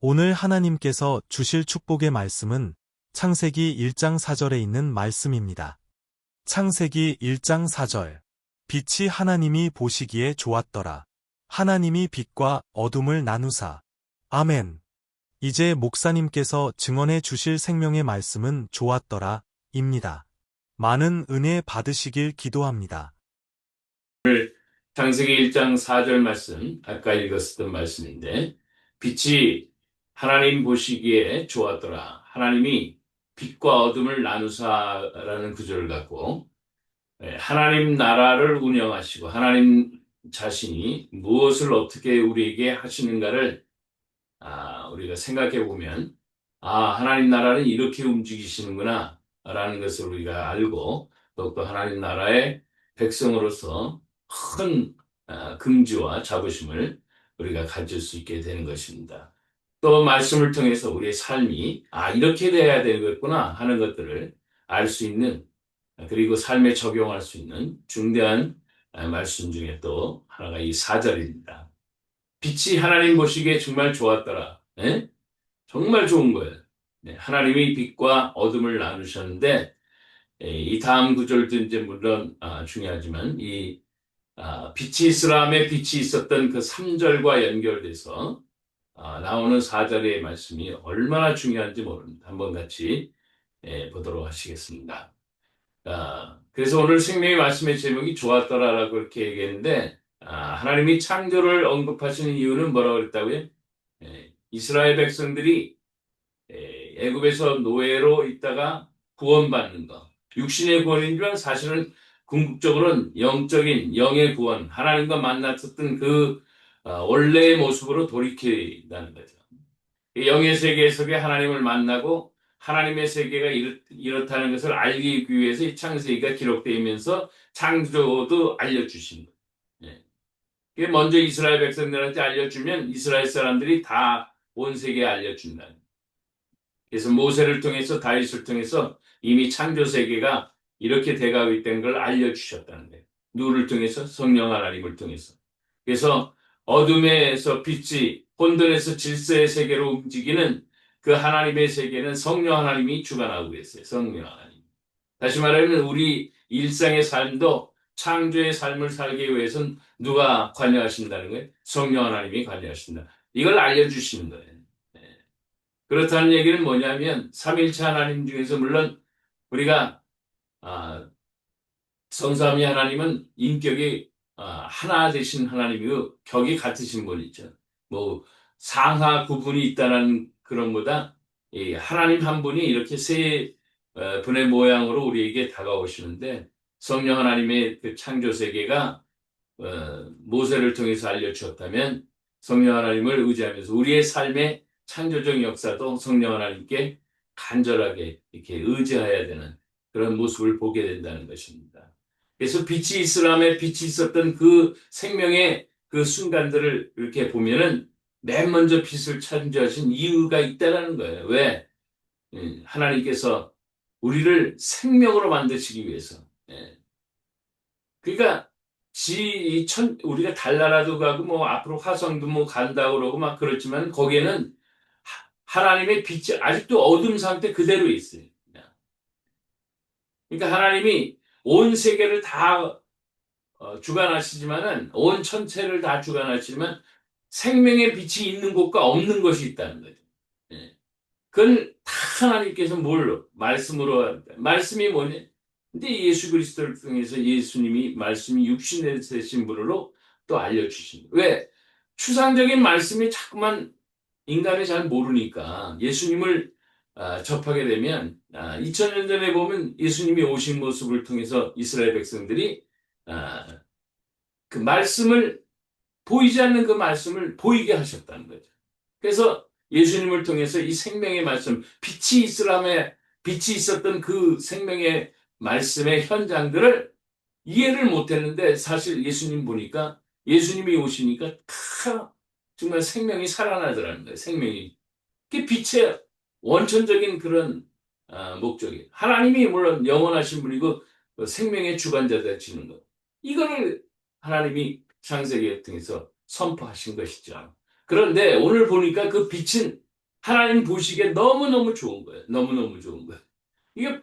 오늘 하나님께서 주실 축복의 말씀은 창세기 1장 4절에 있는 말씀입니다. 창세기 1장 4절. 빛이 하나님이 보시기에 좋았더라. 하나님이 빛과 어둠을 나누사. 아멘. 이제 목사님께서 증언해 주실 생명의 말씀은 좋았더라, 입니다. 많은 은혜 받으시길 기도합니다. 창세기 1장 4절 말씀, 아까 읽었었던 말씀인데, 빛이 하나님 보시기에 좋았더라. 하나님이 빛과 어둠을 나누사라는 구절을 갖고, 하나님 나라를 운영하시고, 하나님 자신이 무엇을 어떻게 우리에게 하시는가를 우리가 생각해 보면, 하나님 나라는 이렇게 움직이시는구나, 라는 것을 우리가 알고, 더욱더 하나님 나라의 백성으로서 큰 긍지와 자부심을 우리가 가질 수 있게 되는 것입니다. 또 말씀을 통해서 우리의 삶이 이렇게 돼야 되겠구나 하는 것들을 알 수 있는, 그리고 삶에 적용할 수 있는 중대한 말씀 중에 또 하나가 이 4절입니다. 빛이 하나님 보시기에 정말 좋았더라. 정말 좋은 거예요. 하나님이 빛과 어둠을 나누셨는데, 이 다음 구절도 이제 물론 중요하지만 이 빛이 있으라함에 빛이 있었던 그 3절과 연결돼서 나오는 4절의 말씀이 얼마나 중요한지 모릅니다. 한번 같이 보도록 하시겠습니다. 그래서 오늘 생명의 말씀의 제목이 좋았더라라고 그렇게 얘기했는데, 하나님이 창조를 언급하시는 이유는 뭐라고 그랬다고요? 이스라엘 백성들이 애굽에서 노예로 있다가 구원받는 것. 육신의 구원이지만 사실은 궁극적으로는 영적인 영의 구원, 하나님과 만났었던 그 원래의 모습으로 돌이킨다는 거죠. 영의 세계 속에 하나님을 만나고 하나님의 세계가 이렇다는 것을 알기 위해서 이 창세기가 기록되면서 창조도 알려주신 거예요. 그게 먼저 이스라엘 백성들한테 알려주면 이스라엘 사람들이 다 온 세계에 알려준다. 그래서 모세를 통해서 다윗을 통해서 이미 창조 세계가 이렇게 돼가고 있다는 걸 알려주셨다는 거예요. 누구를 통해서? 성령 하나님을 통해서. 그래서 어둠에서 빛이, 혼돈에서 질서의 세계로 움직이는 그 하나님의 세계는 성령 하나님이 주관하고 있어요. 성령 하나님. 다시 말하면 우리 일상의 삶도 창조의 삶을 살기 위해서는 누가 관여하신다는 거예요? 성령 하나님이 관여하신다. 이걸 알려주시는 거예요. 그렇다는 얘기는 뭐냐면 삼일체 하나님 중에서 물론 우리가 성삼위 하나님은 인격이 하나 되신 하나님이고 격이 같으신 분이죠. 뭐 상하 구분이 있다는 그런 것보다 이 하나님 한 분이 이렇게 세 분의 모양으로 우리에게 다가오시는데, 성령 하나님의 그 창조 세계가 모세를 통해서 알려주었다면 성령 하나님을 의지하면서 우리의 삶의 창조적 역사도 성령 하나님께 간절하게 이렇게 의지해야 되는 그런 모습을 보게 된다는 것입니다. 그래서 빛이 있으라며 빛이 있었던 그 생명의 그 순간들을 이렇게 보면은 맨 먼저 빛을 창조하신 이유가 있다는 거예요. 왜? 하나님께서 우리를 생명으로 만드시기 위해서. 그러니까 우리가 달나라도 가고 뭐 앞으로 화성도 뭐 간다고 그러고 막 그렇지만 거기에는 하나님의 빛이 아직도 어둠 상태 그대로 있어요. 그러니까 하나님이 온 세계를 다 주관하시지만은, 온 천체를 다 주관하시지만 생명의 빛이 있는 곳과 없는 것이 있다는 거죠. 그건 다 하나님께서 뭘로? 말씀으로 합니다. 말씀이 뭐냐? 근데 예수 그리스도를 통해서 예수님이 말씀이 육신에 되신 분으로 또 알려주신 거예요. 왜? 추상적인 말씀이 자꾸만 인간이 잘 모르니까 예수님을 접하게 되면 2000년 전에 보면 예수님이 오신 모습을 통해서 이스라엘 백성들이 그 말씀을, 보이지 않는 그 말씀을 보이게 하셨다는 거죠. 그래서 예수님을 통해서 이 생명의 말씀, 빛이 있으라며 빛이 있었던 그 생명의 말씀의 현장들을 이해를 못했는데, 사실 예수님 보니까, 예수님이 오시니까 정말 생명이 살아나더라는 거예요. 생명이. 그게 빛의 원천적인 그런 목적이에요. 하나님이 물론 영원하신 분이고 생명의 주관자 되시는 것. 이거를 하나님이 창세기를 통해서 선포하신 것이죠. 그런데 오늘 보니까 그 빛은 하나님 보시기에 너무너무 좋은 거예요. 너무너무 좋은 거예요. 이게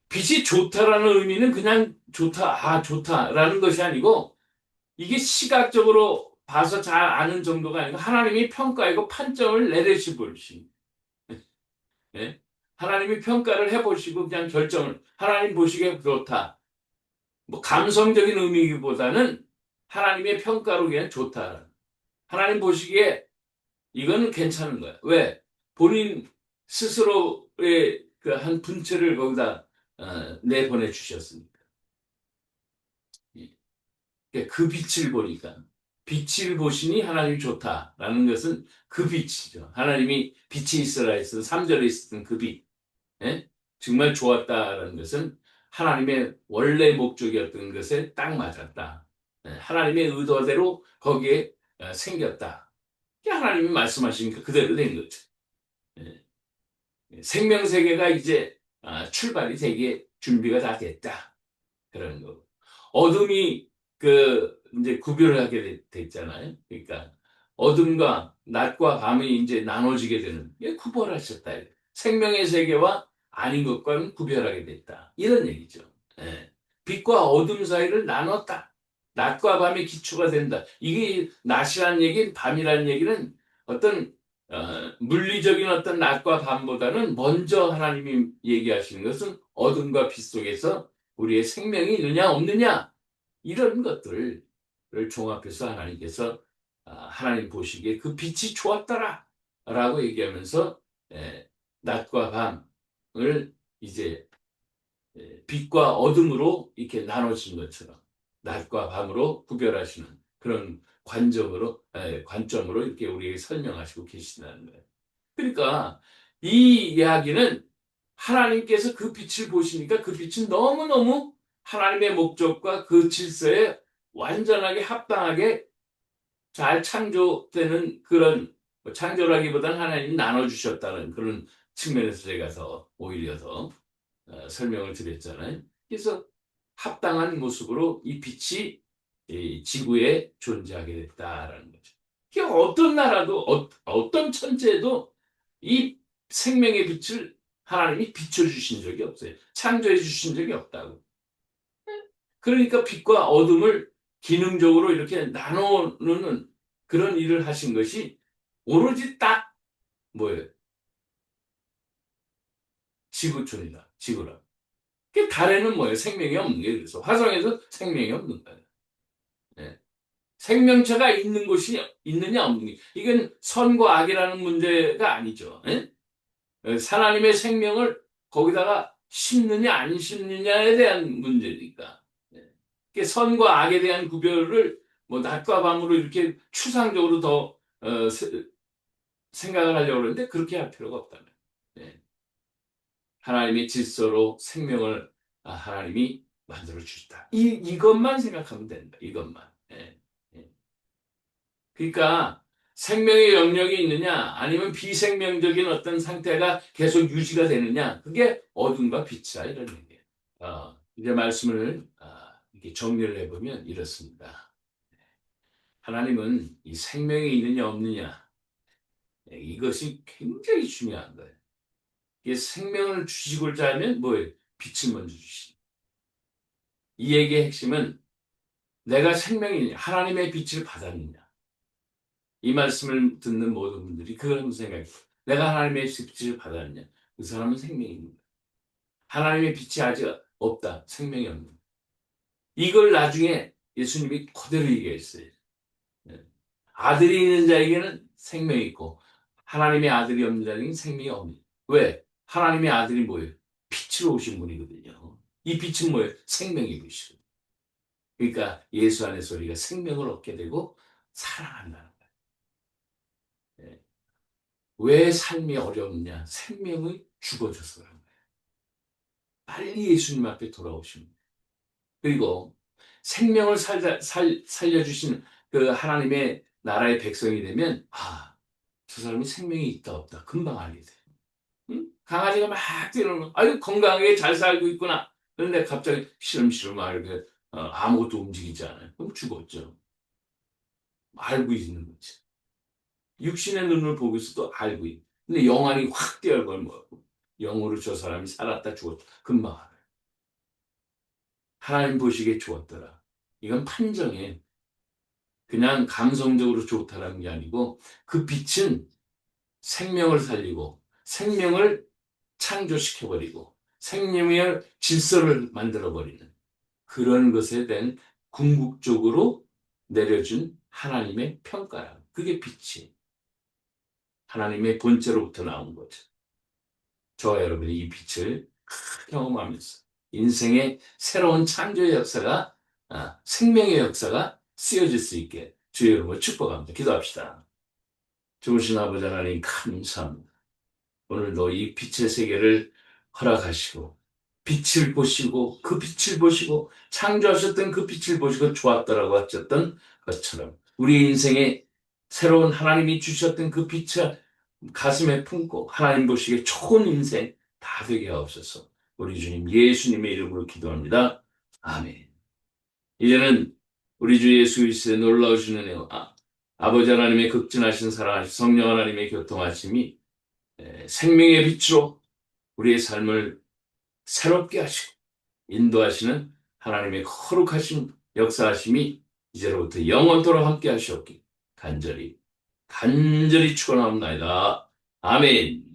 빛이 좋다라는 의미는 그냥 좋다, 좋다라는 것이 아니고 이게 시각적으로 봐서 잘 아는 정도가 아니고 하나님이 평가이고 판정을 내리시 보시. 예? 하나님이 평가를 해보시고 그냥 결정을 하나님 보시기에 그렇다. 뭐 감성적인 의미보다는 하나님의 평가로 그냥 좋다. 하나님 보시기에 이거는 괜찮은 거야. 왜? 본인 스스로의 그 한 분체를 거기다 내보내 주셨으니까. 그 빛을 보니까. 빛을 보시니 하나님이 좋다라는 것은 그 빛이죠. 하나님이 빛이 있으라 했던 3절에 있었던 그 빛. 예? 정말 좋았다라는 것은 하나님의 원래 목적이었던 것에 딱 맞았다. 예, 하나님의 의도대로 거기에 생겼다. 이게 하나님이 말씀하시니까 그대로 된 거죠. 예. 생명세계가 이제 출발이 되게 준비가 다 됐다. 그런 거. 어둠이 이제 구별을 하게 됐잖아요. 그러니까 어둠과 낮과 밤이 이제 나눠지게 되는 게 구별하셨다. 생명의 세계와 아닌 것과는 구별하게 됐다. 이런 얘기죠. 예. 빛과 어둠 사이를 나눴다. 낮과 밤이 기초가 된다. 이게 낮이란 얘기, 밤이란 얘기는 어떤 물리적인 어떤 낮과 밤보다는 먼저 하나님이 얘기하시는 것은 어둠과 빛 속에서 우리의 생명이 있느냐 없느냐 이런 것들을 종합해서 하나님께서 하나님 보시기에 그 빛이 좋았더라 라고 얘기하면서 낮과 밤을 이제 빛과 어둠으로 이렇게 나눠진 것처럼 낮과 밤으로 구별하시는 그런 관점으로 이렇게 우리에게 설명하시고 계신다는 거예요. 그러니까 이 이야기는 하나님께서 그 빛을 보시니까 그 빛은 너무너무 하나님의 목적과 그 질서에 완전하게 합당하게 잘 창조되는 그런 창조라기보다는 하나님이 나눠주셨다는 그런 측면에서 제가 더 오히려 더 설명을 드렸잖아요. 그래서 합당한 모습으로 이 빛이 이 지구에 존재하게 됐다라는 거죠. 이게 어떤 나라도 어떤 천체에도 이 생명의 빛을 하나님이 비춰주신 적이 없어요. 창조해 주신 적이 없다고. 그러니까 빛과 어둠을 기능적으로 이렇게 나누는 그런 일을 하신 것이 오로지 딱 뭐예요? 지구촌이다. 지구라. 그 달에는 뭐예요? 생명이 없는 게 그래서 화성에서 생명이 없는 거예요. 예. 생명체가 있는 곳이 있느냐 없는 게 이건 선과 악이라는 문제가 아니죠. 예? 하나님의 생명을 거기다가 심느냐 안 심느냐에 대한 문제니까. 예. 선과 악에 대한 구별을 뭐 낮과 밤으로 이렇게 추상적으로 더 생각을 하려고 그러는데 그렇게 할 필요가 없다는 거예요. 예. 하나님의 질서로 생명을 하나님이 만들어 주셨다. 이것만 생각하면 된다. 이것만. 예. 예. 그러니까 생명의 영역이 있느냐 아니면 비생명적인 어떤 상태가 계속 유지가 되느냐 그게 어둠과 빛이다 이런 얘기예요. 이제 말씀을 이렇게 정리를 해보면 이렇습니다. 하나님은 이 생명이 있느냐 없느냐 이것이 굉장히 중요한 거예요. 이 생명을 주시고자 하면 뭐예요? 빛을 먼저 주시. 이 얘기의 핵심은 내가 생명이 하나님의 빛을 받았느냐. 이 말씀을 듣는 모든 분들이 그런 생각이에요. 내가 하나님의 빛을 받았느냐. 그 사람은 생명이 있는 거예요. 하나님의 빛이 아직 없다. 생명이 없는 거예요. 이걸 나중에 예수님이 그대로 얘기했어요. 네. 아들이 있는 자에게는 생명이 있고 하나님의 아들이 없는 자에게는 생명이 없는 거예요. 왜? 하나님의 아들이 뭐예요? 빛으로 오신 분이거든요. 이 빛은 뭐예요? 생명의 빛이거든요. 그러니까 예수 안에서 우리가 생명을 얻게 되고 살아간다는 거예요. 네. 왜 삶이 어렵냐? 생명이 죽어져서 그런 거예요. 빨리 예수님 앞에 돌아오시면. 그리고 생명을 살려주신 그 하나님의 나라의 백성이 되면, 저 사람이 생명이 있다, 없다. 금방 알게 돼. 응? 강아지가 막 뛰는, 아유, 건강하게 잘 살고 있구나. 그런데 갑자기 시름시름 알게, 아무것도 움직이지 않아요. 그럼 죽었죠. 알고 있는 거지. 육신의 눈을 보고 있어도 알고 있. 근데 영안이 확 떼어버리고 영으로 저 사람이 살았다 죽었다 금방 알아요. 하나님 보시기에 좋았더라. 이건 판정이에요. 그냥 감성적으로 좋다라는 게 아니고 그 빛은 생명을 살리고 생명을 창조시켜버리고 생명의 질서를 만들어버리는 그런 것에 대한 궁극적으로 내려준 하나님의 평가라. 그게 빛이 하나님의 본체로부터 나온 거죠. 저와 여러분이 이 빛을 경험하면서 인생의 새로운 창조의 역사가 생명의 역사가 쓰여질 수 있게 주의 이름으로 축복합니다. 기도합시다. 좋으신 아버지 하나님 감사합니다. 오늘도 이 빛의 세계를 허락하시고 빛을 보시고 그 빛을 보시고 창조하셨던 그 빛을 보시고 좋았더라고 하셨던 것처럼 우리 인생에 새로운 하나님이 주셨던 그 빛을 가슴에 품고 하나님 보시기에 좋은 인생 다 되게 하옵소서. 우리 주님 예수님의 이름으로 기도합니다. 아멘. 이제는 우리 주 예수 그리스도의 놀라우신 은혜와 아버지 하나님의 극진하신 사랑하신 성령 하나님의 교통하심이 생명의 빛으로 우리의 삶을 새롭게 하시고 인도하시는 하나님의 거룩하신 역사하심이 이제로부터 영원토록 함께 하시옵기 간절히 축원하옵나이다. 아멘.